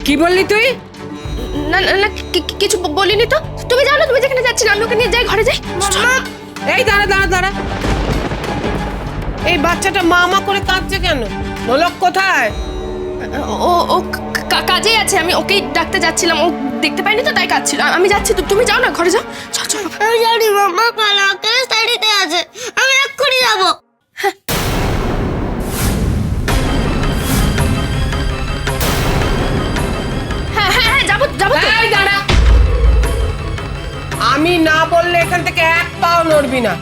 কি বললি তুই? না না না কিছু বলিনি তো। তুমি জানো তুমি যেখানে যাচ্ছি আমি ওকে নিয়ে যাই, ঘরে যাই। এই দাঁড়া দাঁড়া দাঁড়া, এই বাচ্চাটা মা মা করে কাঁদছে কেন? নোলক কোথায়? ও ও কাজেই আছে, আমি ওকেই ডাকতে যাচ্ছিলাম, ও দেখতে পাইনি তো তাই কাঁদছিল। আমি যাচ্ছি, তো তুমি যাও না, ঘরে যাও। চল চল। আমি জানি মামা কালা ক্লাস স্টাডিতে আছে, আমি এক্ষুনি যাবো। হ্যাঁ হ্যাঁ হ্যাঁ যাবো যাবো তো। এই দাঁড়া, আমি না বললে এখান থেকে এক পাও নড়বি না।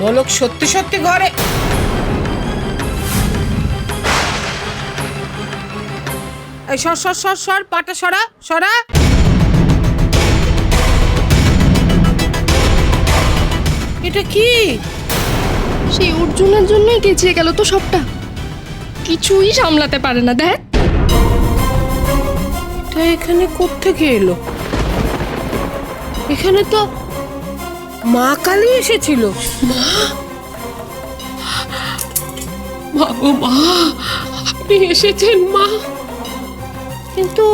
নোলক সত্যি সত্যি ঘরে। এই সর সর সর সর, পাটা সরা সরা। এটা কি? সেই অর্জুনের জন্যই গেছিয়ে গেল তো সবটা, কিছুই সামলাতে পারে না। দেখ এটা এখানে কোত্থেকে এলো? এখানে তো মা কালী এসেছিল। মা ও মা, আপনি এসেছেন মা। কিন্তু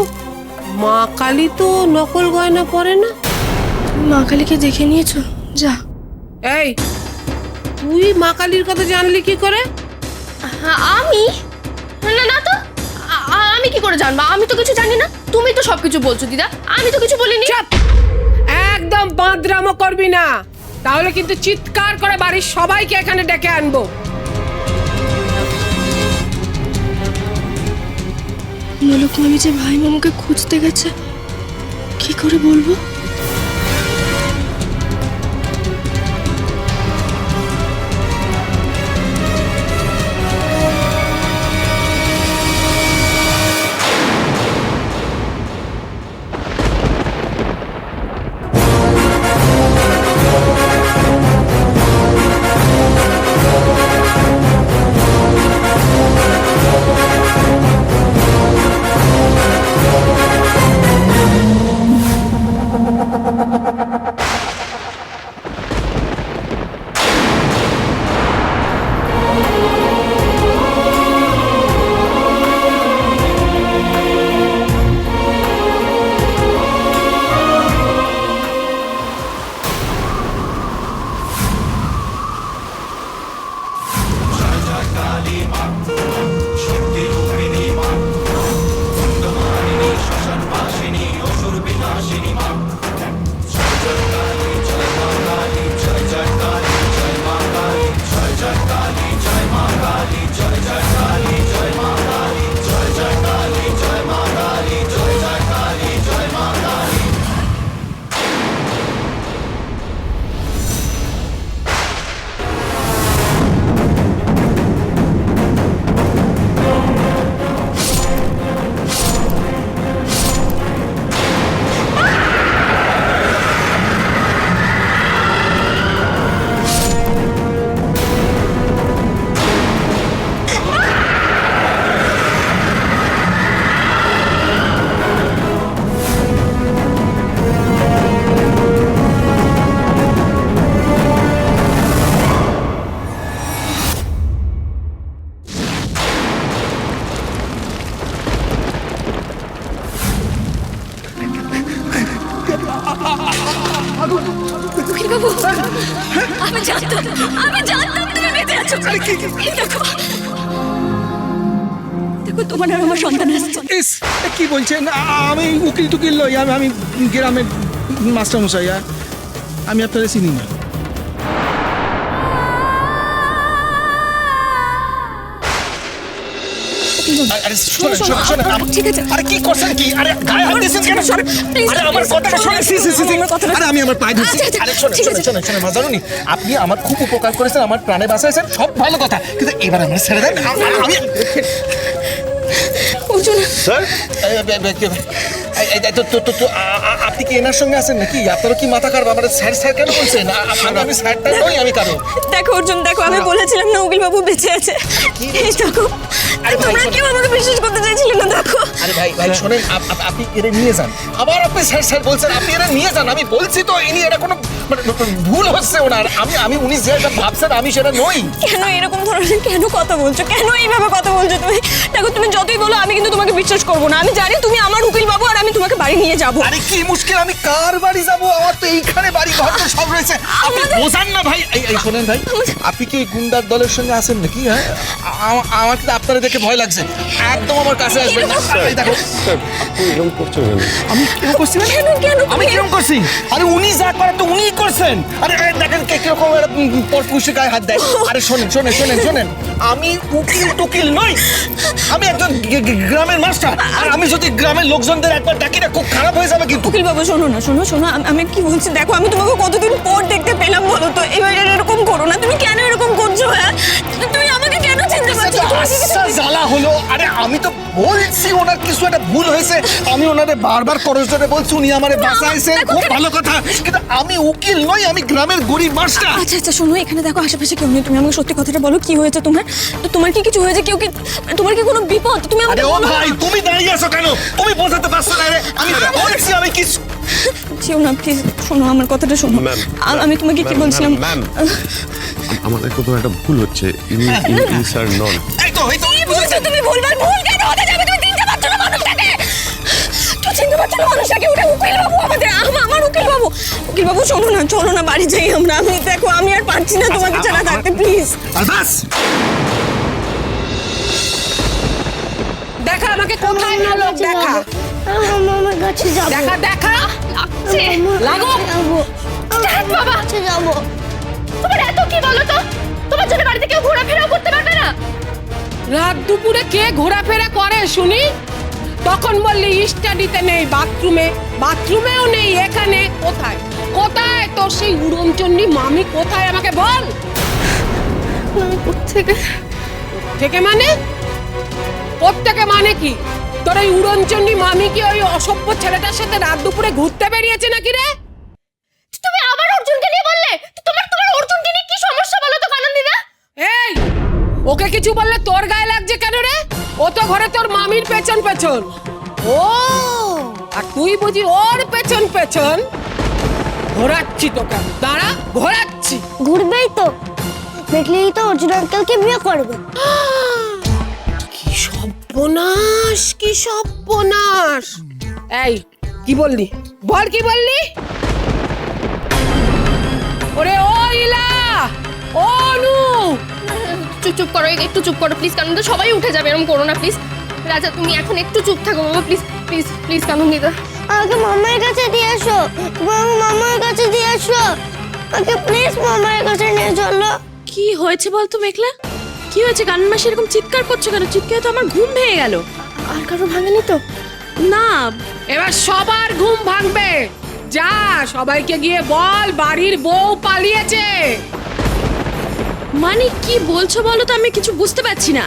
মা কালী তো নকল গয়না পরে না। মা কালীকে দেখে নিয়েছো? যা। এই, তুই মা কালীর কথা জানলি কি করে? আমি না না তো, আমি কি করে জানবো? আমি তো কিছু জানি না। তুমি তো সবকিছু বলছো দিদা, আমি তো কিছু বলিনি। একদম বাঁদরামো করবি না, তাহলে কিন্তু চিৎকার করে বাড়ির সবাইকে এখানে ডেকে আনবো। নোলক মামি যে ভাই মামুকে খুঁজতে গেছে, কি করে বলবো? আমি জানতাম তুমি বেঁচে আছো। দেখো দেখো, তোমার আর আমার সন্তান আসছে। কি বলছেন? আমি উকিল টুকিল লই, আমি গ্রামের মাস্টারমশাই, আমি আপনাদের চিনি না। ঠিক আছে, আরে কি করছেন কি? আরে গায়ে হাত দিয়েছেন কেন? আরে আমার কথাটা শুনে, আরে আমি আমার পায়ে ধরছি। আরে শোনেন মাজারুনি, আপনি আমার খুব উপকার করেছেন, আমার প্রাণে বাঁচাইছেন, সব ভালো কথা, কিন্তু এবার আমার ছেড়ে দেন। আমি স্যার, আপনি কি এনার সঙ্গে আছেন নাকি? আপনারা কি মাথা খারাপ? আমার স্যার স্যার কেন বলছেন? আমি স্যারটা নই, আমি কারো। দেখো অর্জুন, দেখো আমি বলেছিলাম না উকিল বাবু বেঁচে আছে। এই দেখো, তোমরা কেউ আমাকে বিশ্বাস করতে চাইছিলে না। দেখো আরে ভাই শোনেন, আপনি এরে নিয়ে যান। আবার আপনি স্যার স্যার বলছেন, আপনি এরে নিয়ে যান। আমি বলছি তো ইনি, এটা কোনো ভুল হচ্ছে ওনার। আমি উনি যেটা ভাবছেন আমি সেটা নই। কেন এরকম ধরনের কেন কথা বলছো? কেন এইভাবে কথা বলছো তুমি? দেখো তুমি যতই বলো আমি কিন্তু তোমাকে বিশ্বাস করবো না। আমি জানি তুমি আমার উকিল বাবু, আর আমি তোমাকে বাড়ি নিয়ে যাবো। আরে কি মুশকিল, আমি কার বাড়ি যাব? আমার তো এইখানে বাড়ি ঘর তো সব রয়েছে। আপনি বোঝান না ভাই। এই শোনেন ভাই, আপনি কি এই গুন্ডার দলের সঙ্গে আছেন নাকি? হ্যাঁ, আমার তো আপনারা দেখে ভয় লাগছে। একদম আমার কাছে আসবেন না। এই দেখো, আপনি এরকম করছেন কেন? আমি কিরকম করছি মানে? কেন আমি কিরকম করছি? আরে উনি যা করেন তো উনিই করছেন। আরে দেখেন কে কিরকম পরপুরুষের গায়ে হাত দেয়। আরে শোনেন, আমি উকিল টুকিল নই, আমি একজন গ্রামের মাস্টার। আর আমি যদি গ্রামের লোকজনদের একবার ডাকি না, খুব খারাপ হয়ে যাবে কিন্তু। উকিল বাবু শোনো না, শোনো আমি কি বলছি দেখো, আমি তোমাকে কতদিন পর দেখতে পেলাম বলো তো, এবার এরকম করো না। তুমি কেন এরকম করছো? হ্যাঁ, তুমি আমাকে কেন চিনতে পারছো? আচ্ছা জ্বালা হলো। আরে আমি তো বলছি ওনার কিছু একটা ভুল হয়েছে, আমি ওনারে বারবার করজোরে বলছি, উনি আমারে বাঁচাইছে, খুব ভালো কথা। কিন্তু আমি উকিল নই, আমি গ্রামের গরিব মাস্টার। আচ্ছা শোনো, এখানে দেখো আশেপাশে কেউ নেই, তুমি আমাকে সত্যি কথাটা বলো, কি হয়েছে তোমার? তোমার কি কিছু হয়েছে? কেউ কি, তোমার কি কোনো বিপদ? তুমি আমাকে আরে ও বলো না। ভাই, তুমি দাঁড়িয়ে আছো কেন? তুমি বোঝাতে পারছো না? রে আমি বলছি, আমি কিছু যেও না প্লিজ, শোনো আমার কথাটা শোনো। ম্যাম, আমি তোমাকে কি বলছিলাম? ম্যাম, আমাদের কোথাও একটা ভুল হচ্ছে। ইনি স্যার নন। এই তো কি বলছো তুমি? ভুলভাল ভুল কেন হতে যাবে? তুমি চিনতে পারছো না মানুষটাকে? তুই চিনতে পারছো না মানুষটাকে? ওটা উকিল বাবু আমাদের, আমার উকিল বাবু। উকিল বাবু শোনো না, চলো না বাড়ি যাই আমরা। আমি দেখো আমি আর পারছি না তোমাকে ছাড়া থাকতে, প্লিজ। আর বাস। দেখা আমাকে কোথায় নিল, দেখা আমার কাছে যাবো। দেখা লাগছে। লাগো। ধ্যাৎ বাবা, কাছে যাবো। তোমার এত কি বলো তো? তোমার জন্য বাড়িতে কেউ ঘোরাফেরাও করতে পারবে না? রাত দুপুরে কে ঘোরাফেরা করে শুনি? তখন বললি স্টাডিতে নেই, বাথরুমেও নেই। এখানে কোথায় তোর সেই উড়নচণ্ডী মামি কোথায় আমাকে বল। থেকে মানে কি? তোর এই উড়নচণ্ডী মামি কি ওই অসভ্য ছেলেটার সাথে রাত দুপুরে ঘুরতে বেরিয়েছে নাকি রে? তুমি আবার অর্জুনকে নিয়ে বললে? তোমার অর্জুনকে নিয়ে কি সমস্যা বলো তো কানন দিদা? এই, ওকে কিছু বললে তোর গায়ে লাগছে কেন রে? ও তো ঘরে তোর মামির পেছন ও, আর তুই বুঝি ওর পেছন ঘোরাচ্ছি তোকে। দাঁড়া, ঘোরাচ্ছি। ঘুরবেই তো, দেখলেই তো অর্জুন আঙ্কেলকে বিয়ে করবে। কি সর্বনাশ! এই কি বললি? বল কি বললি? ওরে ও ইলা, ও নু, চুপ করো, একটু চুপ করো প্লিজ কানন দিদা। সবাই উঠে যাবে, এরকম করো না প্লিজ। রাজা তুমি এখন একটু চুপ থাকো বাবা, প্লিজ কানন দিদা। আমাকে মামার কাছে দিয়ে আসো, মামার কাছে দিয়ে আসো, আমাকে প্লিজ মামার কাছে নিয়ে চলো। কি হয়েছে বলতো মেঘলা? কি হয়েছে? কান্না মাসি এরকম চিৎকার করছো কেন? চিৎকারে তো আমার ঘুম ভেঙে গেল। আর কারো ভাঙেনি তো? না, এবার সবার ঘুম ভাঙবে। যা, সবাইকে গিয়ে বল বাড়ির বউ পালিয়েছে। মানে কি বলছো বলো তো, আমি কিছু বুঝতে পারছি না।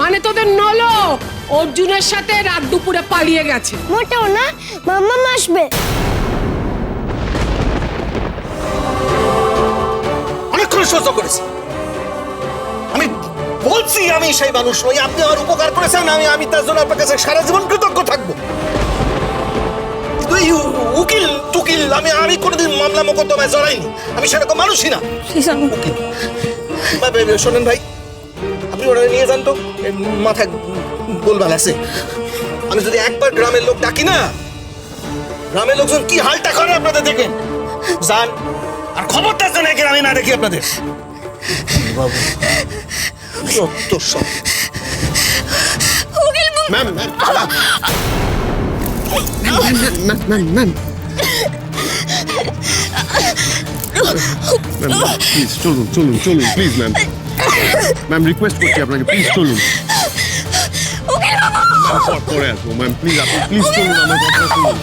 মানে তোদের নলো অর্জুনের সাথে রাত দুপুরে পালিয়ে গেছে। মোটেও না, মামা আসবে। অনেকক্ষণ সহ্য করেছি। আমি বলছি আমি সেই মানুষ নই। আপনি আমার উপকার করেছেন, আমি তার জন্য আপনার কাছে সারা জীবন কৃতজ্ঞ থাকবো। তুই উকিল টুকিল, আমি কোনোদিন মামলা মোকদ্দমায় জড়াইনি। আমি সেরকম মানুষই না। শোনেন ভাই, আপনি ওরা নিয়ে যান তো, মাথায় গোলমাল আছে। আমি যদি একবার গ্রামের লোক ডাকি না, গ্রামের লোকজন কি হালটা করে আপনাদের দেখেন। যান, আর খবরটা যেন গ্রামে না দেখি আপনাদের। বাবু সত্য সব। ম্যাম, প্লিজ চলুন প্লিজ ম্যাম, রিকোয়েস্ট করছি আপনাকে, প্লিজ চলুন। পরে আসবো ম্যাম, প্লিজ আপনি প্লিজ চলুন, আমার কথা শুনুন।